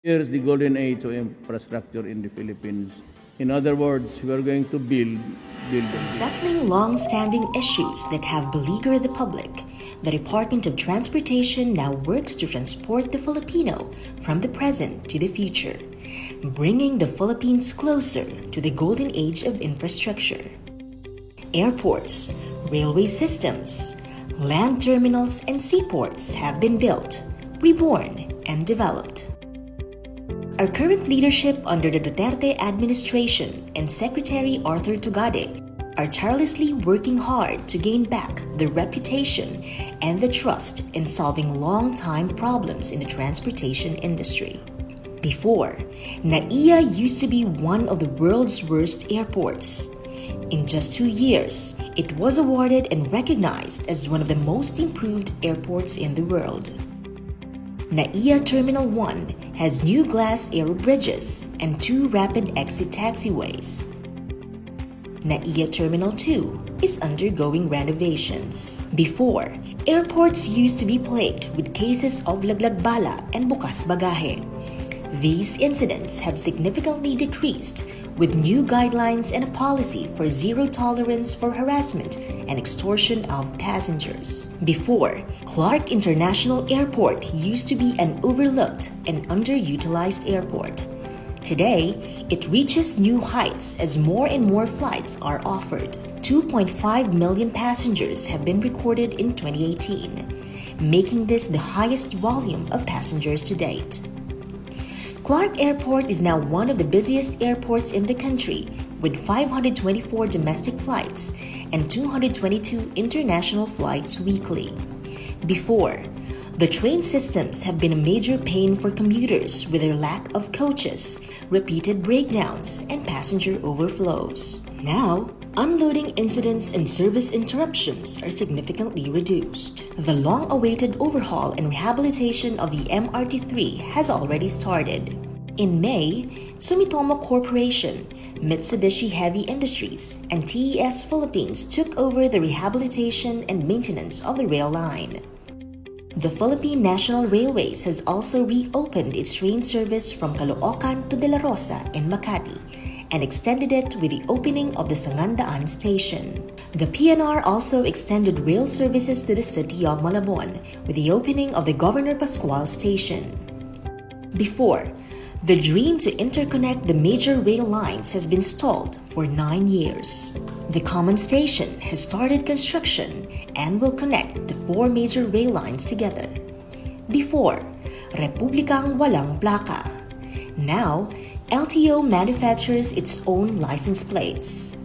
Here's the golden age of infrastructure in the Philippines. In other words, we are going to build. Tackling long-standing issues that have beleaguered the public, the Department of Transportation now works to transport the Filipino from the present to the future, bringing the Philippines closer to the golden age of infrastructure. Airports, railway systems, land terminals, and seaports have been built, reborn, and developed. Our current leadership under the Duterte administration and Secretary Arthur Tugade are tirelessly working hard to gain back the reputation and the trust in solving long-time problems in the transportation industry. Before, NAIA used to be one of the world's worst airports. In just 2 years, it was awarded and recognized as one of the most improved airports in the world. NAIA Terminal 1 has new glass aero bridges and 2 rapid exit taxiways. NAIA Terminal 2 is undergoing renovations. Before, airports used to be plagued with cases of laglag bala and bukas bagahe. These incidents have significantly decreased with new guidelines and a policy for zero tolerance for harassment and extortion of passengers. Before, Clark International Airport used to be an overlooked and underutilized airport. Today, it reaches new heights as more and more flights are offered. 2.5 million passengers have been recorded in 2018, making this the highest volume of passengers to date. Clark Airport is now one of the busiest airports in the country, with 524 domestic flights and 222 international flights weekly. Before, the train systems have been a major pain for commuters with their lack of coaches, repeated breakdowns, and passenger overflows. Now, unloading incidents and service interruptions are significantly reduced. The long-awaited overhaul and rehabilitation of the MRT-3 has already started. In May, Sumitomo Corporation, Mitsubishi Heavy Industries, and TES Philippines took over the rehabilitation and maintenance of the rail line. The Philippine National Railways has also reopened its train service from Caloocan to De La Rosa in Makati and extended it with the opening of the Sangandaan station. The PNR also extended rail services to the city of Malabon with the opening of the Governor Pascual station. Before, the dream to interconnect the major rail lines has been stalled for 9 years. The Common Station has started construction and will connect the 4 major rail lines together. Before, Republikang Walang Plaka. Now, LTO manufactures its own license plates.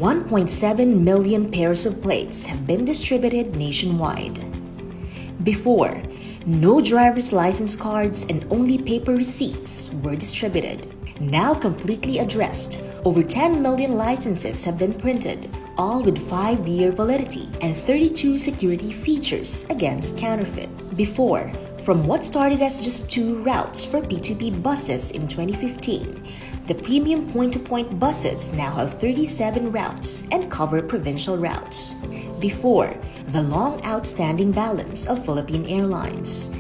1.7 million pairs of plates have been distributed nationwide. Before, no driver's license cards and only paper receipts were distributed. Now completely addressed, over 10 million licenses have been printed, all with 5-year validity and 32 security features against counterfeit. Before, from what started as just 2 routes for P2P buses in 2015, the premium point-to-point buses now have 37 routes and cover provincial routes. Before, the long outstanding balance of Philippine Airlines.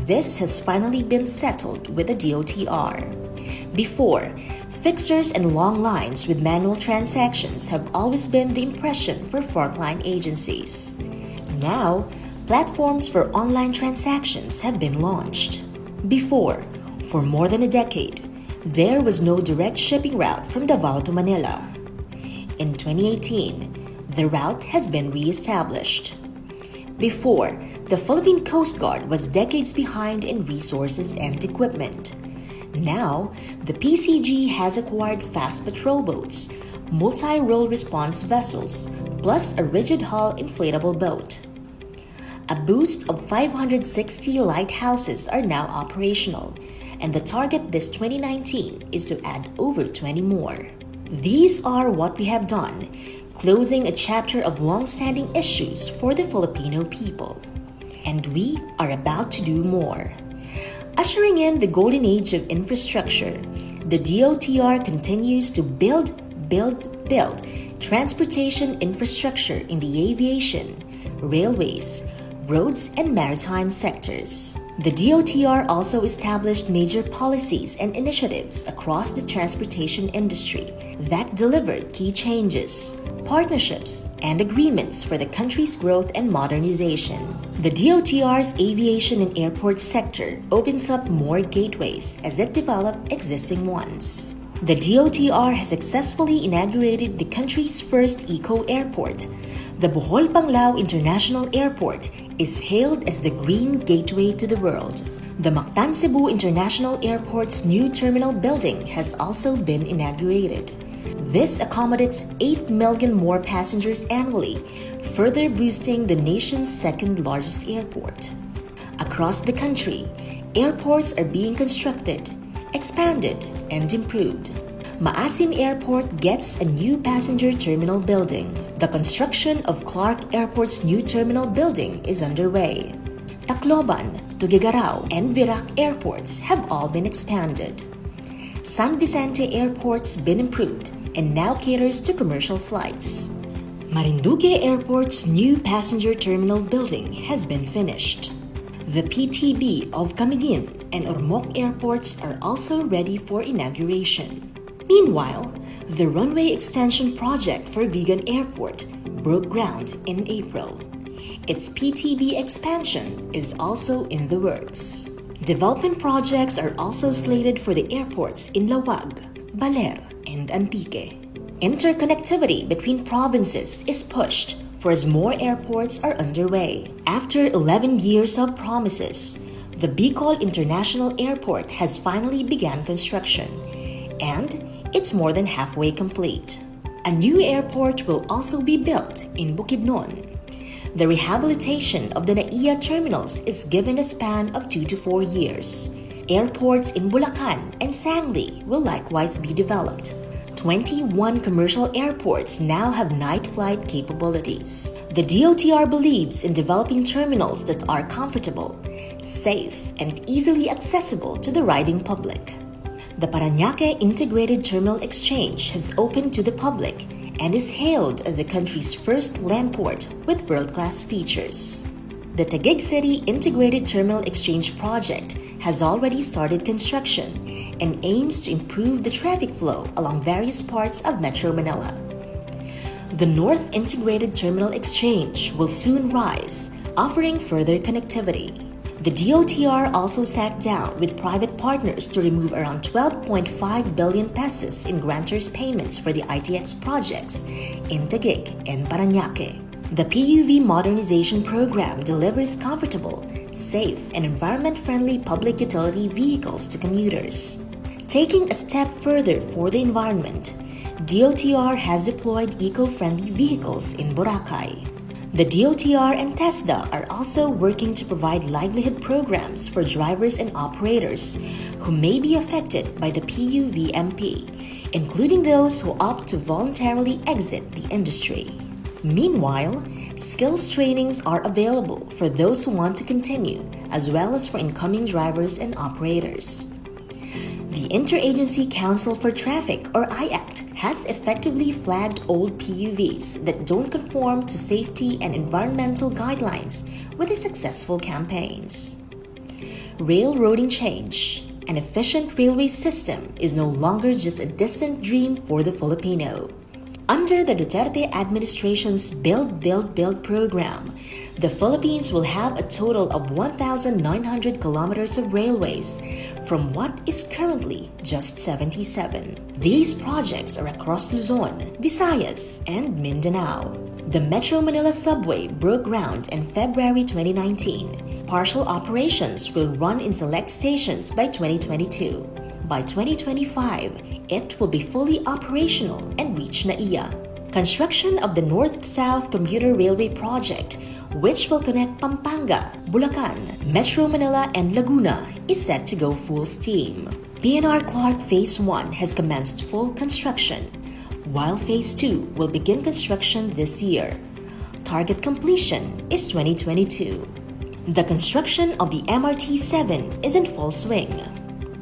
This has finally been settled with the DOTR. Before, fixers and long lines with manual transactions have always been the impression for frontline agencies. Now, platforms for online transactions have been launched. Before, for more than a decade, there was no direct shipping route from Davao to Manila. In 2018, the route has been re-established. Before, the Philippine Coast Guard was decades behind in resources and equipment. Now, the PCG has acquired fast patrol boats, multi-role response vessels, plus a rigid-hull inflatable boat. A boost of 560 lighthouses are now operational, and the target this 2019 is to add over 20 more. These are what we have done, closing a chapter of long-standing issues for the Filipino people. And we are about to do more. Ushering in the golden age of infrastructure, the DOTR continues to build transportation infrastructure in the aviation, railways, roads, and maritime sectors. The DOTR also established major policies and initiatives across the transportation industry that delivered key changes, partnerships, and agreements for the country's growth and modernization. The DOTR's aviation and airport sector opens up more gateways as it develops existing ones. The DOTR has successfully inaugurated the country's first eco-airport. The Bohol Panglao International Airport is hailed as the green gateway to the world. The Mactan Cebu International Airport's new terminal building has also been inaugurated. This accommodates 8 million more passengers annually, further boosting the nation's second-largest airport. Across the country, airports are being constructed, expanded, and improved. Maasin Airport gets a new passenger terminal building. The construction of Clark Airport's new terminal building is underway. Tacloban, Tuguegarao, and Virac airports have all been expanded. San Vicente Airport's been improved and now caters to commercial flights. Marinduque Airport's new passenger terminal building has been finished. The PTB of Camiguin and Ormoc airports are also ready for inauguration. Meanwhile, the runway extension project for Vigan Airport broke ground in April. Its PTB expansion is also in the works. Development projects are also slated for the airports in Lawag, Baler, and Antique. Interconnectivity between provinces is pushed for as more airports are underway. After 11 years of promises, the Bicol International Airport has finally begun construction, and it's more than halfway complete. A new airport will also be built in Bukidnon. The rehabilitation of the NAIA terminals is given a span of 2 to 4 years. Airports in Bulacan and Sangli will likewise be developed. 21 commercial airports now have night flight capabilities. The DOTR believes in developing terminals that are comfortable, safe, and easily accessible to the riding public. The Parañaque Integrated Terminal Exchange has opened to the public and is hailed as the country's first land port with world-class features. The Taguig City Integrated Terminal Exchange project has already started construction and aims to improve the traffic flow along various parts of Metro Manila. The North Integrated Terminal Exchange will soon rise, offering further connectivity. The DOTR also sat down with private partners to remove around 12.5 billion pesos in grantors payments for the ITX projects in Taguig and Parañaque. The PUV modernization program delivers comfortable, safe, and environment-friendly public utility vehicles to commuters. Taking a step further for the environment, DOTR has deployed eco-friendly vehicles in Boracay. The DOTR and TESDA are also working to provide livelihood programs for drivers and operators who may be affected by the PUVMP, including those who opt to voluntarily exit the industry. Meanwhile, skills trainings are available for those who want to continue, as well as for incoming drivers and operators. The Interagency Council for Traffic, or IACT, has effectively flagged old PUVs that don't conform to safety and environmental guidelines with the successful campaigns. Railroading change. An efficient railway system is no longer just a distant dream for the Filipino. Under the Duterte administration's Build, Build, Build program, the Philippines will have a total of 1,900 kilometers of railways from what is currently just 77. These projects are across Luzon, Visayas, and Mindanao. The Metro Manila subway broke ground in February 2019. Partial operations will run in select stations by 2022. By 2025, it will be fully operational and reach NAIA. Construction of the North-South Commuter Railway Project, which will connect Pampanga, Bulacan, Metro Manila, and Laguna, is set to go full steam. PNR Clark Phase 1 has commenced full construction, while Phase 2 will begin construction this year. Target completion is 2022. The construction of the MRT-7 is in full swing.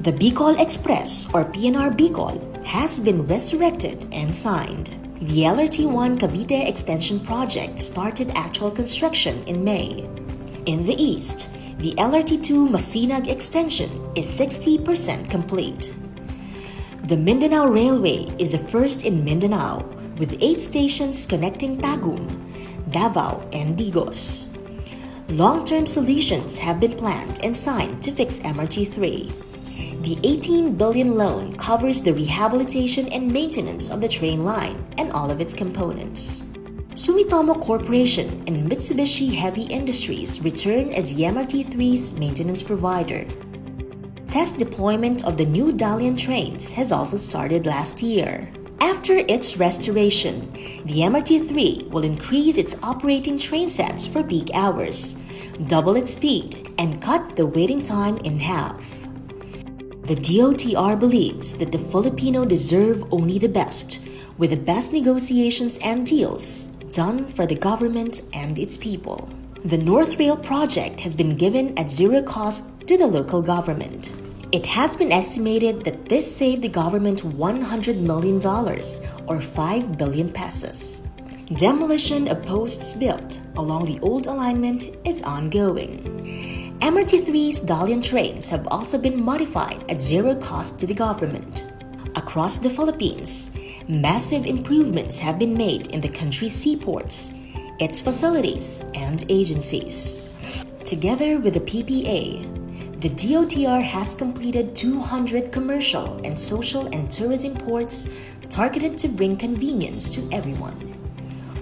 The Bicol Express, or PNR Bicol, has been resurrected and signed. The LRT-1 Cavite Extension Project started actual construction in May. In the east, the LRT2 Masinag extension is 60% complete. The Mindanao Railway is the first in Mindanao, with 8 stations connecting Tagum, Davao, and Digos. Long-term solutions have been planned and signed to fix MRT3. The 18 billion loan covers the rehabilitation and maintenance of the train line and all of its components. Sumitomo Corporation and Mitsubishi Heavy Industries return as the MRT3's maintenance provider. Test deployment of the new Dalian trains has also started last year. After its restoration, the MRT3 will increase its operating train sets for peak hours, double its speed, and cut the waiting time in half. The DOTR believes that the Filipino deserve only the best, with the best negotiations and deals done for the government and its people. The North Rail project has been given at zero cost to the local government. It has been estimated that this saved the government $100 million or 5 billion pesos. Demolition of posts built along the old alignment is ongoing. MRT3's Dalian trains have also been modified at zero cost to the government. Across the Philippines, massive improvements have been made in the country's seaports, its facilities, and agencies. Together with the PPA, the DOTR has completed 200 commercial and social and tourism ports targeted to bring convenience to everyone.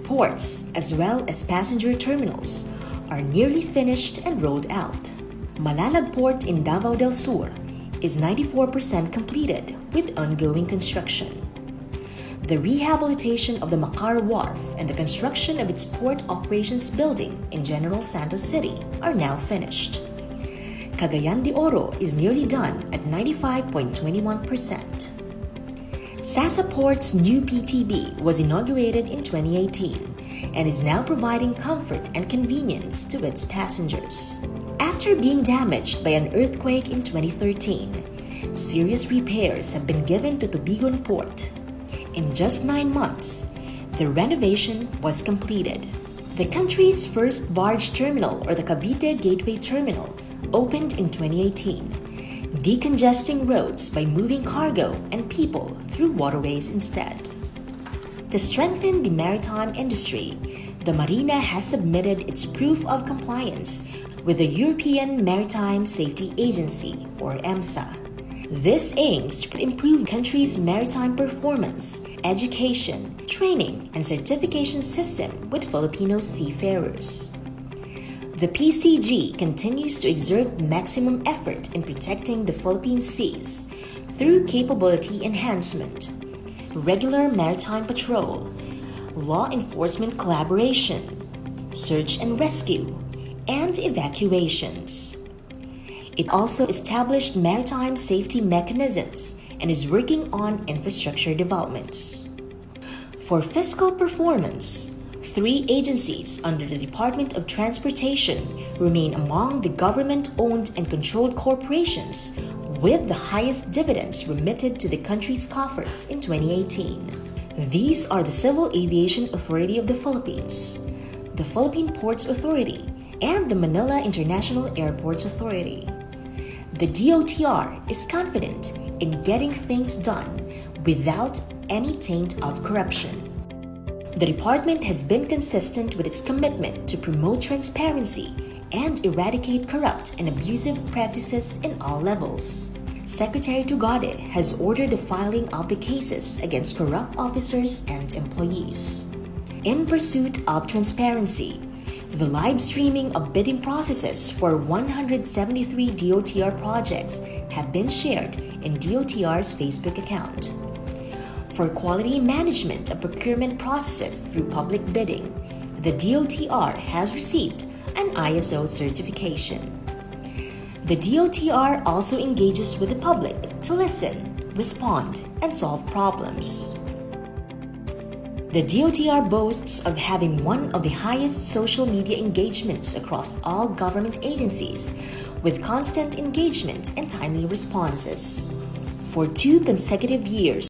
Ports, as well as passenger terminals, are nearly finished and rolled out. Malalab Port in Davao del Sur is 94% completed with ongoing construction. The rehabilitation of the Makar Wharf and the construction of its port operations building in General Santos City are now finished. Cagayan de Oro is nearly done at 95.21%. Sasa Port's new PTB was inaugurated in 2018 and is now providing comfort and convenience to its passengers. After being damaged by an earthquake in 2013, serious repairs have been given to Tubigon Port. In just 9 months, the renovation was completed. The country's first barge terminal, or the Cavite Gateway Terminal, opened in 2018, decongesting roads by moving cargo and people through waterways instead. To strengthen the maritime industry, the Marina has submitted its proof of compliance with the European Maritime Safety Agency, or EMSA. This aims to improve the country's maritime performance, education, training, and certification system with Filipino seafarers. The PCG continues to exert maximum effort in protecting the Philippine seas through capability enhancement, regular maritime patrol, law enforcement collaboration, search and rescue, and evacuations. It also established maritime safety mechanisms and is working on infrastructure developments. For fiscal performance, 3 agencies under the Department of Transportation remain among the government-owned and controlled corporations with the highest dividends remitted to the country's coffers in 2018. These are the Civil Aviation Authority of the Philippines, the Philippine Ports Authority, and the Manila International Airports Authority. The DOTR is confident in getting things done without any taint of corruption. The department has been consistent with its commitment to promote transparency and eradicate corrupt and abusive practices in all levels. Secretary Tugade has ordered the filing of the cases against corrupt officers and employees. In pursuit of transparency, the live streaming of bidding processes for 173 DOTR projects have been shared in DOTR's Facebook account. For quality management of procurement processes through public bidding, the DOTR has received an ISO certification. The DOTR also engages with the public to listen, respond, and solve problems. The DOTR boasts of having one of the highest social media engagements across all government agencies, with constant engagement and timely responses. For 2 consecutive years,